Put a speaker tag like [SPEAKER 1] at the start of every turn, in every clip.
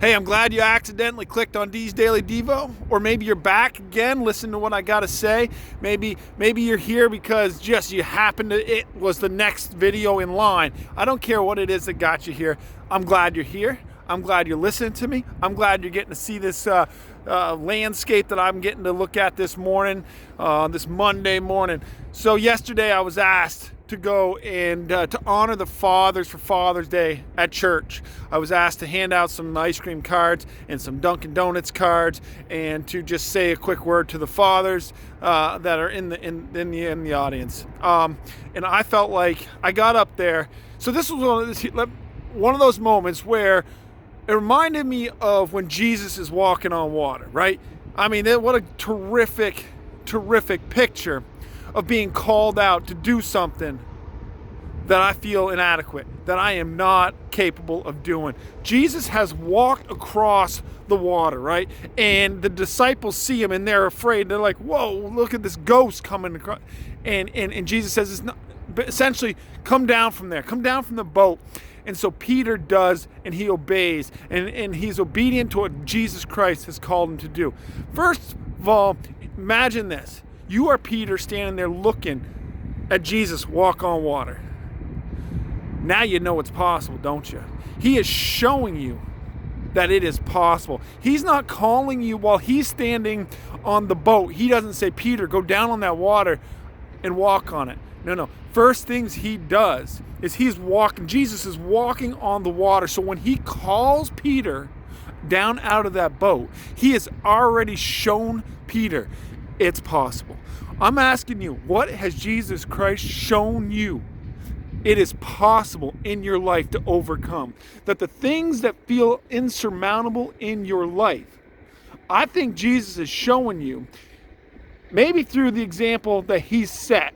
[SPEAKER 1] Hey, I'm glad you accidentally clicked on D's Daily Devo, or maybe you're back again, listen to what I gotta say. Maybe you're here because just you happened to, it was the next video in line. I don't care what it is that got you here. I'm glad you're here. I'm glad you're listening to me. I'm glad you're getting to see this landscape that I'm getting to look at this morning, this Monday morning. So yesterday I was asked to go and to honor the fathers for Father's Day at church. I was asked to hand out some ice cream cards and some Dunkin' Donuts cards, and to just say a quick word to the fathers that are in the audience. And I felt like I got up there. So this was one of those moments where it reminded me of when Jesus is walking on water, right? I mean, what a terrific picture of being called out to do something that I feel inadequate, that I am not capable of doing. Jesus has walked across the water, right? And the disciples see him and they're afraid. They're like, whoa, look at this ghost coming across. And Jesus says, it's not, essentially, come down from there, come down from the boat. And so Peter does, and he obeys, and he's obedient to what Jesus Christ has called him to do. First of all, imagine this. You are Peter standing there looking at Jesus walk on water. Now you know it's possible, don't you? He is showing you that it is possible. He's not calling you while he's standing on the boat. He doesn't say, Peter, go down on that water and walk on it. No. First things he does is Jesus is walking on the water. So when he calls Peter down out of that boat, he has already shown Peter it's possible. I'm asking you, what has Jesus Christ shown you? It is possible in your life to overcome. That the things that feel insurmountable in your life, I think Jesus is showing you, maybe through the example that he set,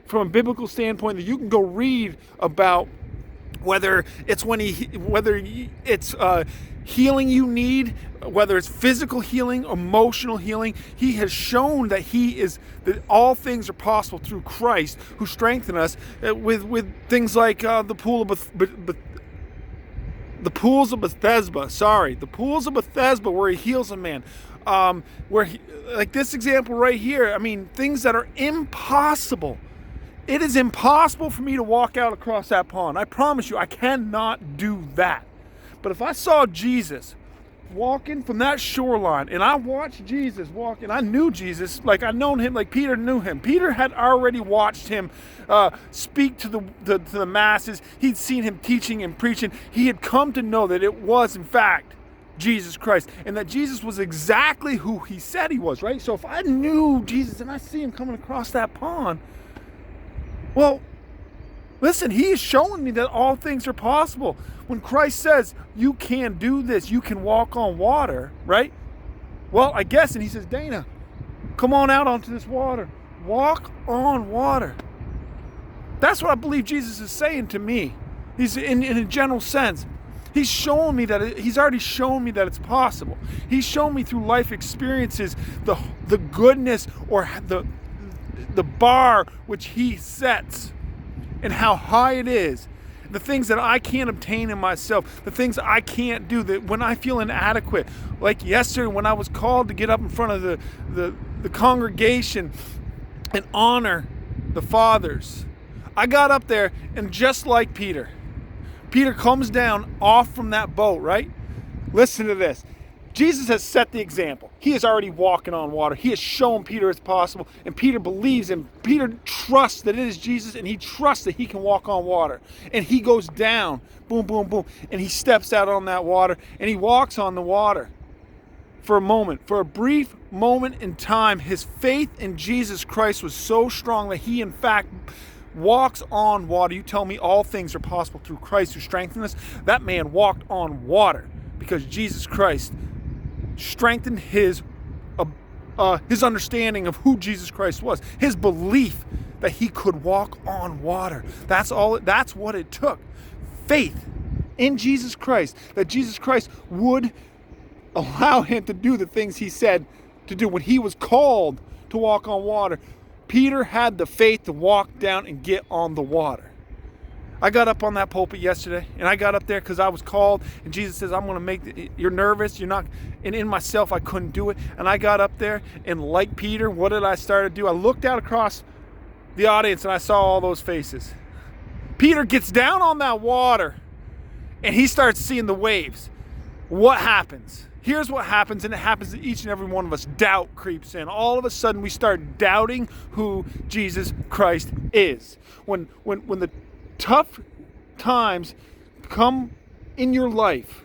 [SPEAKER 1] from a biblical standpoint, that you can go read about whether it's healing you need, whether it's physical healing, emotional healing. He has shown that that all things are possible through Christ who strengthen us, with things like the pools of Bethesda, where he heals a man. Like this example right here, I mean, things that are impossible. It is impossible for me to walk out across that pond. I promise you, I cannot do that. But if I saw Jesus walking from that shoreline, and I watched Jesus walk, and I knew Jesus, like I known him, like Peter knew him. Peter had already watched him speak to the masses. He'd seen him teaching and preaching. He had come to know that it was, in fact, Jesus Christ, and that Jesus was exactly who he said he was, right? So if I knew Jesus and I see him coming across that pond, well, listen, he is showing me that all things are possible. When Christ says, you can do this, you can walk on water, right? Well, I guess, and he says, Dana, come on out onto this water. Walk on water. That's what I believe Jesus is saying to me. He's in a general sense. He's showing me that he's already shown me that it's possible. He's shown me through life experiences the goodness, or the bar which he sets, and how high it is. The things that I can't obtain in myself, the things I can't do, that when I feel inadequate, like yesterday when I was called to get up in front of the congregation and honor the fathers, I got up there, and just like Peter comes down off from that boat, right? Listen to this. Jesus has set the example. He is already walking on water. He has shown Peter it's possible, and Peter believes him. Peter trusts that it is Jesus, and he trusts that he can walk on water. And he goes down, boom, boom, boom, and he steps out on that water, and he walks on the water for a moment. For a brief moment in time, his faith in Jesus Christ was so strong that he, in fact, walks on water. You tell me all things are possible through Christ who strengthens us? That man walked on water because Jesus Christ strengthened his understanding of who Jesus Christ was, his belief that he could walk on water. That's what it took. Faith in Jesus Christ, that Jesus Christ would allow him to do the things he said to do. When he was called to walk on water, Peter had the faith to walk down and get on the water. I got up on that pulpit yesterday, and I got up there because I was called, and Jesus says, I'm going to make, you're nervous, you're not, and in myself, I couldn't do it. And I got up there, and like Peter, what did I start to do? I looked out across the audience, and I saw all those faces. Peter gets down on that water, and he starts seeing the waves. What happens? Here's what happens, and it happens to each and every one of us. Doubt creeps in. All of a sudden, we start doubting who Jesus Christ is. When the tough times come in your life,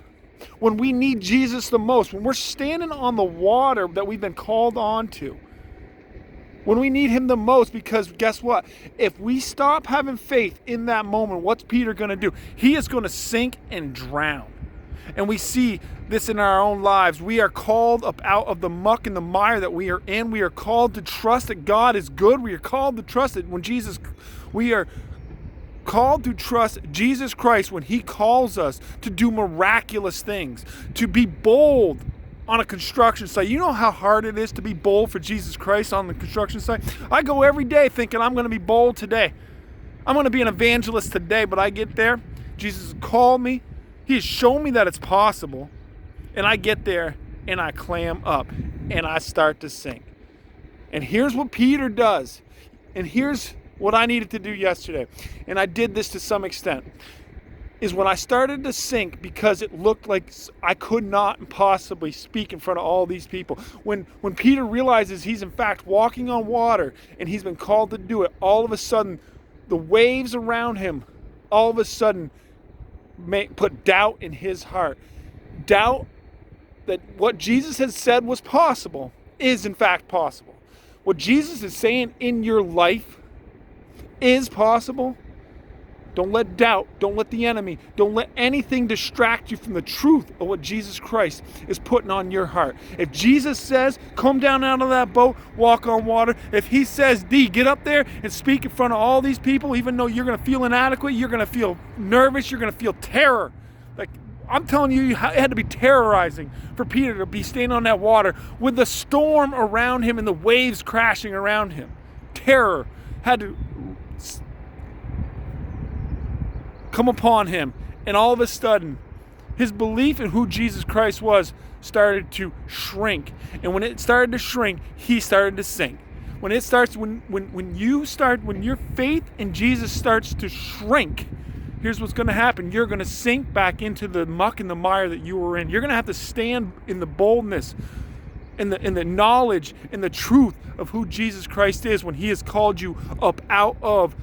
[SPEAKER 1] when we need Jesus the most, when we're standing on the water that we've been called on to, when we need him the most, because guess what? If we stop having faith in that moment, what's Peter going to do? He is going to sink and drown. And we see this in our own lives. We are called up out of the muck and the mire that we are in. We are called to trust that God is good. We are called to trust that we are called to trust Jesus Christ when he calls us to do miraculous things, to be bold on a construction site. You know how hard it is to be bold for Jesus Christ on the construction site? I go every day thinking I'm going to be bold today. I'm going to be an evangelist today, but I get there. Jesus called me. He has shown me that it's possible. And I get there and I clam up and I start to sink. And here's what Peter does. And here's what I needed to do yesterday. And I did this to some extent. Is when I started to sink because it looked like I could not possibly speak in front of all these people. When Peter realizes he's in fact walking on water and he's been called to do it, all of a sudden the waves around him all of a sudden put doubt in his heart. Doubt that what Jesus has said was possible is in fact possible. What Jesus is saying in your life is possible. Don't let doubt, don't let the enemy, don't let anything distract you from the truth of what Jesus Christ is putting on your heart. If Jesus says, come down out of that boat, walk on water. If he says, D, get up there and speak in front of all these people, even though you're going to feel inadequate, you're going to feel nervous, you're going to feel terror. Like, I'm telling you, it had to be terrorizing for Peter to be standing on that water with the storm around him and the waves crashing around him. Terror had to come upon him, and all of a sudden his belief in who Jesus Christ was started to shrink. And when it started to shrink, he started to sink. When your faith in Jesus starts to shrink, here's what's going to happen. You're going to sink back into the muck and the mire that you were in. You're going to have to stand in the boldness in the knowledge and the truth of who Jesus Christ is when he has called you up out of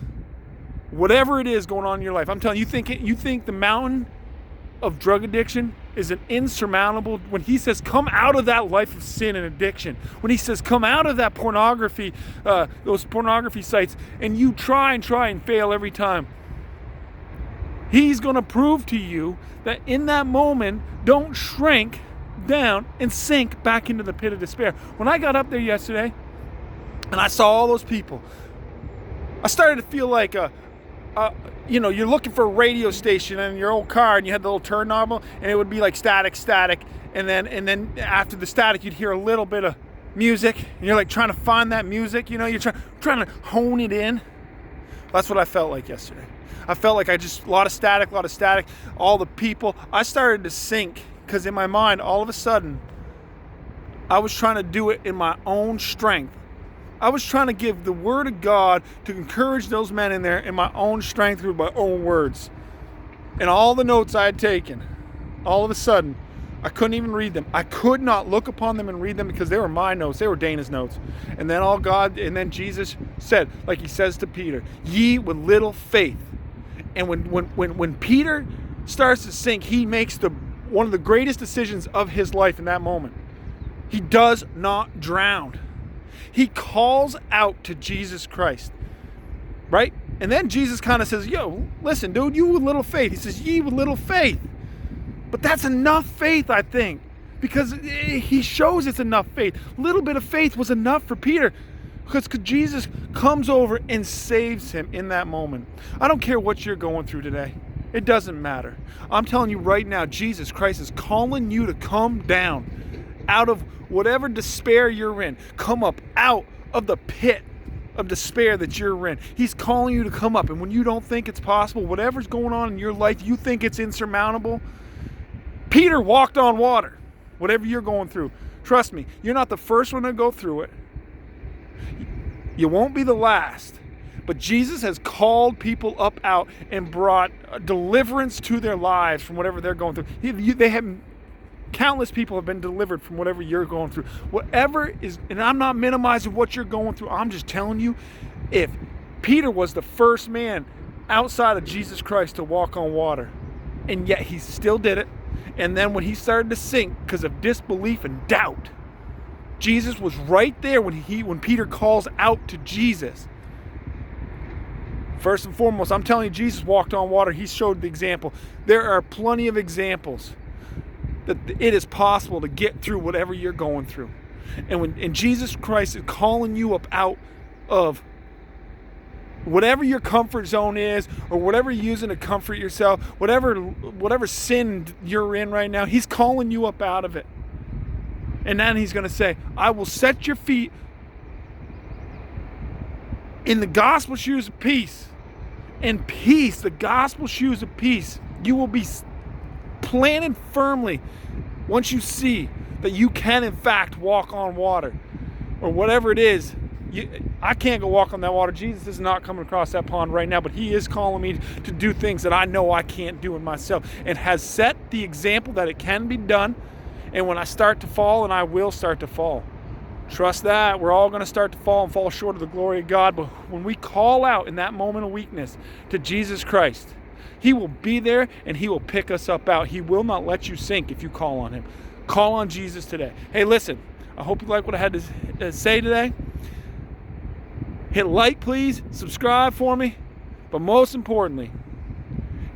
[SPEAKER 1] whatever it is going on in your life. I'm telling you, you think the mountain of drug addiction is an insurmountable, when he says come out of that life of sin and addiction, when he says come out of that pornography, those pornography sites, and you try and fail every time, he's going to prove to you that in that moment, don't shrink down and sink back into the pit of despair. When I got up there yesterday and I saw all those people, I started to feel like you're looking for a radio station in your old car and you had the little turn knob and it would be like static, and then after the static you'd hear a little bit of music and you're like trying to find that music, you're trying to hone it in. That's what I felt like yesterday. I felt like a lot of static, all the people. I started to sink because in my mind all of a sudden I was trying to do it in my own strength. I was trying to give the word of God to encourage those men in there in my own strength through my own words. And all the notes I had taken, all of a sudden, I couldn't even read them. I could not look upon them and read them because they were my notes. They were Dana's notes. And then Jesus said, like he says to Peter, ye with little faith. And when Peter starts to sink, he makes one of the greatest decisions of his life in that moment. He does not drown. He calls out to Jesus Christ, right? And then Jesus kind of says, yo, listen, dude, you with little faith. He says, ye with little faith. But that's enough faith, I think, because he shows it's enough faith. A little bit of faith was enough for Peter because Jesus comes over and saves him in that moment. I don't care what you're going through today. It doesn't matter. I'm telling you right now, Jesus Christ is calling you to come down out of whatever despair you're in. Come up out of the pit of despair that you're in. He's calling you to come up. And when you don't think it's possible, whatever's going on in your life, you think it's insurmountable. Peter walked on water. Whatever you're going through, trust me, you're not the first one to go through it. You won't be the last. But Jesus has called people up out and brought deliverance to their lives from whatever they're going through. Countless people have been delivered from whatever you're going through. Whatever is, and I'm not minimizing what you're going through. I'm just telling you, if Peter was the first man outside of Jesus Christ to walk on water, and yet he still did it, and then when he started to sink because of disbelief and doubt, Jesus was right there when Peter calls out to Jesus. First and foremost, I'm telling you, Jesus walked on water. He showed the example. There are plenty of examples that it is possible to get through whatever you're going through. And Jesus Christ is calling you up out of whatever your comfort zone is, or whatever you're using to comfort yourself, whatever sin you're in right now, he's calling you up out of it. And then he's going to say, I will set your feet in the gospel shoes of peace. In peace, the gospel shoes of peace. You will be planted firmly once you see that you can in fact walk on water, or whatever it is. I can't go walk on that water. Jesus is not coming across that pond right now, but he is calling me to do things that I know I can't do in myself, and has set the example that it can be done. And when I start to fall, and I will start to fall, trust that we're all going to start to fall and fall short of the glory of God. But when we call out in that moment of weakness to Jesus Christ, he will be there and he will pick us up out. He will not let you sink if you call on him. Call on Jesus today. Hey, listen, I hope you like what I had to say today. Hit like, please. Subscribe for me. But most importantly,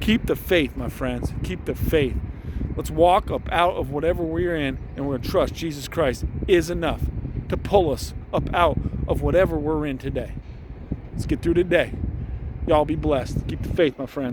[SPEAKER 1] keep the faith, my friends. Keep the faith. Let's walk up out of whatever we're in, and we're going to trust Jesus Christ is enough to pull us up out of whatever we're in today. Let's get through today. Y'all be blessed. Keep the faith, my friends.